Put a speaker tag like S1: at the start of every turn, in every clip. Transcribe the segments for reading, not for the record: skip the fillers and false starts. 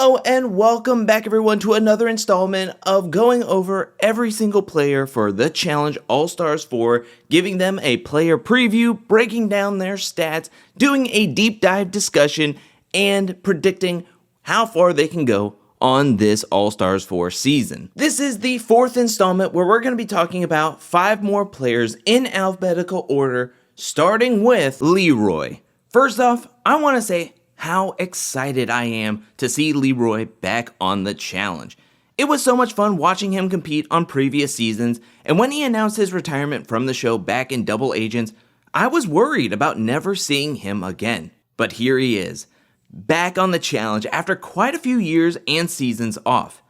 S1: Hello and welcome back everyone to another installment of going over every single player for the Challenge All-Stars 4, giving them a player preview, breaking down their stats, doing a deep dive discussion, and predicting how far they can go on this All-Stars 4 season. This is the fourth installment where we're going to be talking about 5 more players in alphabetical order, starting with Leroy. First off, I want to say how excited I am to see Leroy back on the challenge. It was so much fun watching him compete on previous seasons, and when he announced his retirement from the show back in Double Agents, I was worried about never seeing him again. But here he is, back on the challenge after quite a few years and seasons off.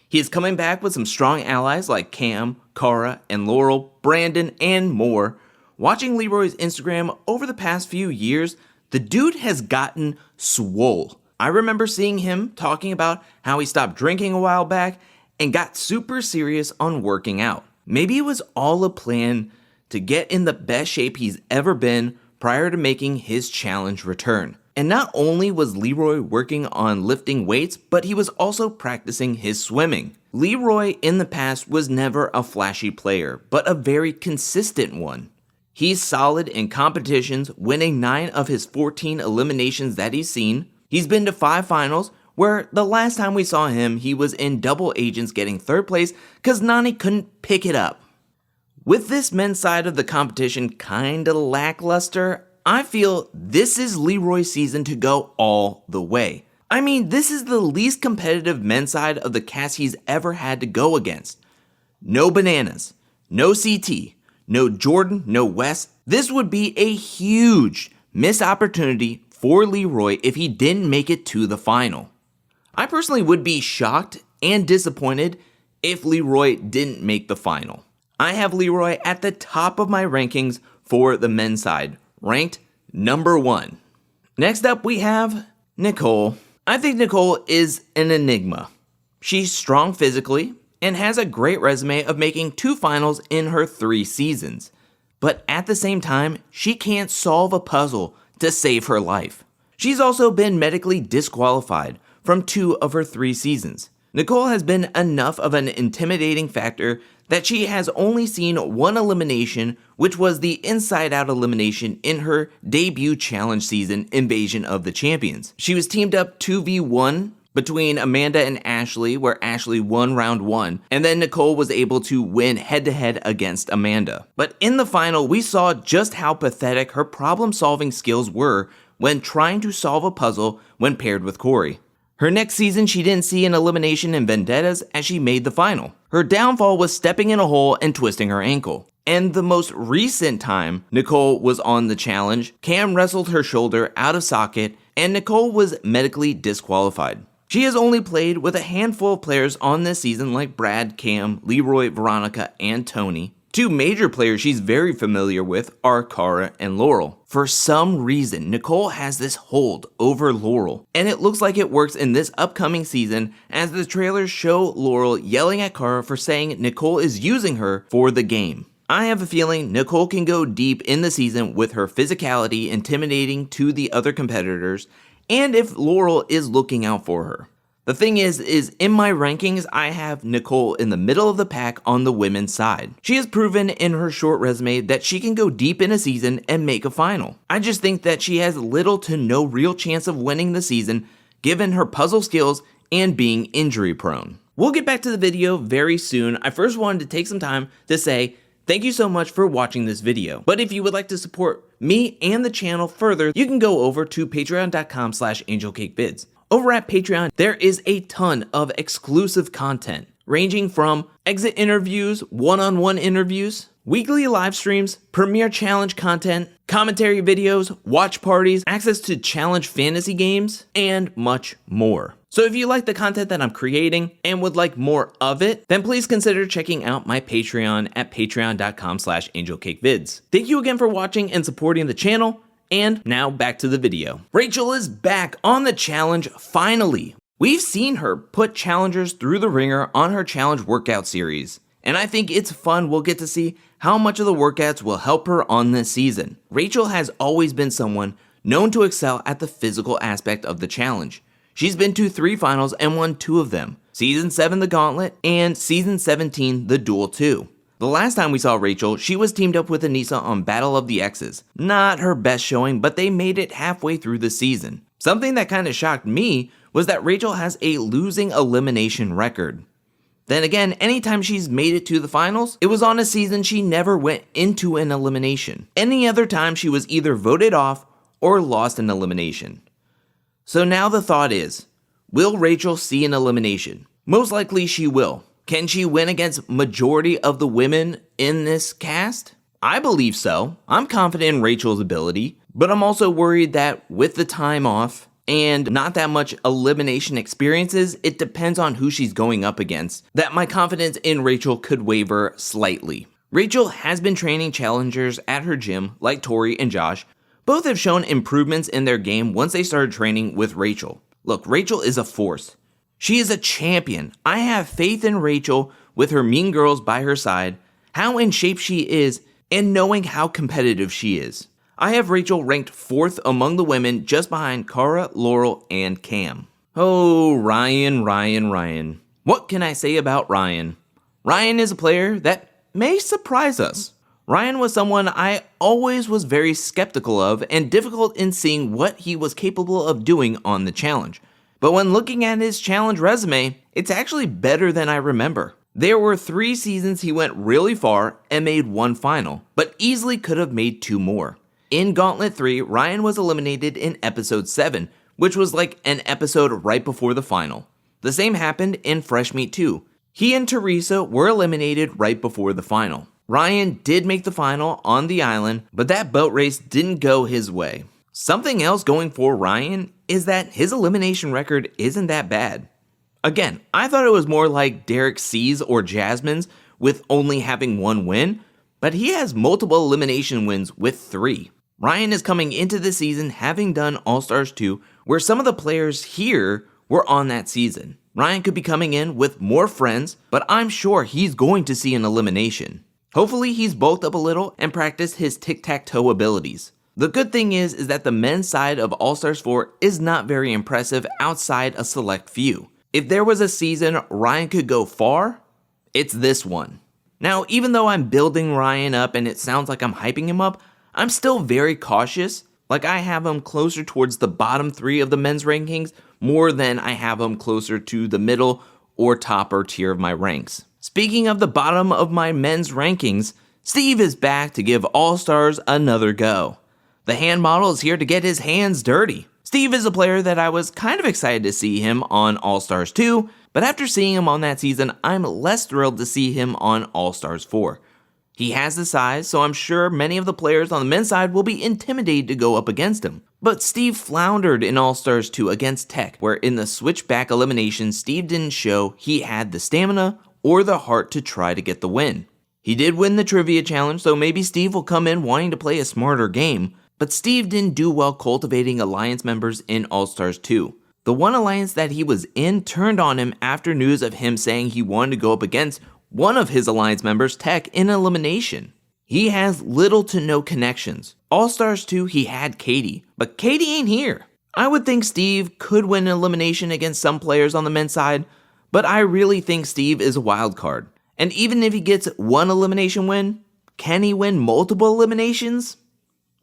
S1: He is coming back with some strong allies like Cam, Cara, and Laurel, Brandon, and more. Watching Leroy's Instagram over the past few years, the dude has gotten swole. I remember seeing him talking about how he stopped drinking a while back and got super serious on working out. Maybe it was all a plan to get in the best shape he's ever been prior to making his challenge return. And not only was Leroy working on lifting weights, but he was also practicing his swimming. Leroy in the past was never a flashy player, but a very consistent one. He's solid in competitions, winning 9 of his 14 eliminations that he's seen. He's been to 5 finals, where the last time we saw him, he was in Double Agents getting 3rd place because Nani couldn't pick it up. With this men's side of the competition kinda lackluster, I feel this is Leroy's season to go all the way. I mean, this is the least competitive men's side of the cast he's ever had to go against. No Bananas, no CT, no Jordan, no Wes. This would be a huge missed opportunity for Leroy if he didn't make it to the final. I personally would be shocked and disappointed if Leroy didn't make the final. I have Leroy at the top of my rankings for the men's side, ranked number 1. Next up we have Nicole. I think Nicole is an enigma. She's strong physically and has a great resume of making 2 finals in her 3 seasons. But at the same time, she can't solve a puzzle to save her life. She's also been medically disqualified from 2 of her 3 seasons. Nicole has been enough of an intimidating factor that she has only seen 1 elimination, which was the Inside Out elimination in her debut challenge season, Invasion of the Champions. She was teamed up 2v1 between Amanda and Ashley, where Ashley won round 1, and then Nicole was able to win head-to-head against Amanda. But in the final, we saw just how pathetic her problem-solving skills were when trying to solve a puzzle when paired with Corey. Her next season, she didn't see an elimination in Vendettas as she made the final. Her downfall was stepping in a hole and twisting her ankle. And the most recent time Nicole was on the challenge, Cam wrestled her shoulder out of socket and Nicole was medically disqualified. She has only played with a handful of players on this season like Brad, Cam, Leroy, Veronica, and Tony. 2 major players she's very familiar with are Cara and Laurel. For some reason, Nicole has this hold over Laurel, and it looks like it works in this upcoming season as the trailers show Laurel yelling at Cara for saying Nicole is using her for the game. I have a feeling Nicole can go deep in the season with her physicality intimidating to the other competitors, and if Laurel is looking out for her. The thing is in my rankings, I have Nicole in the middle of the pack on the women's side. She has proven in her short resume that she can go deep in a season and make a final. I just think that she has little to no real chance of winning the season, given her puzzle skills and being injury prone. We'll get back to the video very soon. I first wanted to take some time to say, thank you so much for watching this video. But if you would like to support me and the channel further, you can go over to patreon.com/angelcakevids. Over at Patreon, there is a ton of exclusive content, ranging from exit interviews, one-on-one interviews, weekly live streams, premiere challenge content, commentary videos, watch parties, access to challenge fantasy games, and much more. So if you like the content that I'm creating and would like more of it, then please consider checking out my Patreon at patreon.com/angelcakevids. Thank you again for watching and supporting the channel. And now back to the video. Rachel is back on the challenge finally. We've seen her put challengers through the ringer on her challenge workout series, and I think it's fun we'll get to see how much of the workouts will help her on this season. Rachel has always been someone known to excel at the physical aspect of the challenge. She's been to 3 finals and won 2 of them. Season 7 the Gauntlet and Season 17 the Duel 2. The last time we saw Rachel, she was teamed up with Anissa on Battle of the Exes. Not her best showing, but they made it halfway through the season. Something that kinda shocked me was that Rachel has a losing elimination record. Then again, anytime she's made it to the finals, it was on a season she never went into an elimination. Any other time she was either voted off or lost an elimination. So now the thought is, will Rachel see an elimination? Most likely she will. Can she win against majority of the women in this cast? I believe so. I'm confident in Rachel's ability, but I'm also worried that with the time off and not that much elimination experiences, it depends on who she's going up against, that my confidence in Rachel could waver slightly. Rachel has been training challengers at her gym like Tori and Josh. Both have shown improvements in their game once they started training with Rachel. Look, Rachel is a force. She is a champion. I have faith in Rachel with her mean girls by her side, how in shape she is, and knowing how competitive she is. I have Rachel ranked 4th among the women just behind Cara, Laurel, and Cam. Oh, Ryan. What can I say about Ryan? Ryan is a player that may surprise us. Ryan was someone I always was very skeptical of and difficult in seeing what he was capable of doing on the challenge. But when looking at his challenge resume, it's actually better than I remember. There were 3 seasons he went really far and made 1 final, but easily could have made 2 more. In Gauntlet 3, Ryan was eliminated in episode 7, which was like an episode right before the final. The same happened in Fresh Meat 2. He and Teresa were eliminated right before the final. Ryan did make the final on the island, but that boat race didn't go his way. Something else going for Ryan is that his elimination record isn't that bad. Again, I thought it was more like Derek C's or Jasmine's with only having 1 win, but he has multiple elimination wins with 3. Ryan is coming into the season having done All-Stars 2, where some of the players here were on that season. Ryan could be coming in with more friends, but I'm sure he's going to see an elimination. Hopefully he's bulked up a little and practiced his tic-tac-toe abilities. The good thing is that the men's side of All-Stars 4 is not very impressive outside a select few. If there was a season Ryan could go far, it's this one. Now, even though I'm building Ryan up and it sounds like I'm hyping him up, I'm still very cautious. Like I have him closer towards the bottom 3 of the men's rankings more than I have him closer to the middle or topper tier of my ranks. Speaking of the bottom of my men's rankings, Steve is back to give All-Stars another go. The hand model is here to get his hands dirty. Steve is a player that I was kind of excited to see him on All-Stars 2, but after seeing him on that season, I'm less thrilled to see him on All-Stars 4. He has the size, so I'm sure many of the players on the men's side will be intimidated to go up against him. But Steve floundered in All-Stars 2 against Tech, where in the switchback elimination, Steve didn't show he had the stamina or the heart to try to get the win. He did win the trivia challenge, so maybe Steve will come in wanting to play a smarter game, but Steve didn't do well cultivating alliance members in All-Stars 2. The one alliance that he was in turned on him after news of him saying he wanted to go up against one of his alliance members, Tech, in elimination. He has little to no connections. All-Stars 2, he had Katie, but Katie ain't here. I would think Steve could win an elimination against some players on the men's side, but I really think Steve is a wild card. And even if he gets 1 elimination win, can he win multiple eliminations?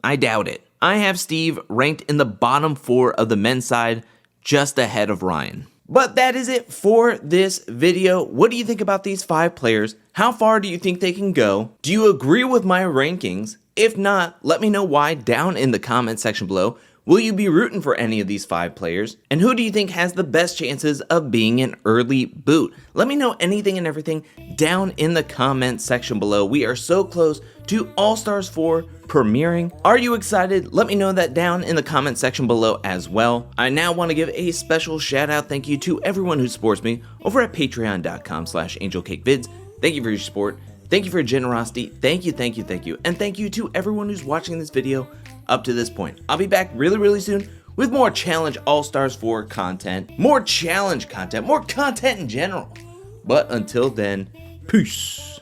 S1: I doubt it. I have Steve ranked in the bottom 4 of the men's side, just ahead of Ryan. But that is it for this video. What do you think about these 5 players? How far do you think they can go? Do you agree with my rankings? If not, let me know why down in the comment section below. Will you be rooting for any of these 5 players? And who do you think has the best chances of being an early boot? Let me know anything and everything down in the comment section below. We are so close to All-Stars 4 premiering. Are you excited? Let me know that down in the comment section below as well. I now want to give a special shout out thank you to everyone who supports me over at patreon.com/angelcakevids. Thank you for your support. Thank you for your generosity. Thank you. And thank you to everyone who's watching this video up to this point. I'll be back really soon with more Challenge All-Stars 4 content, more challenge content, more content in general. But until then, peace.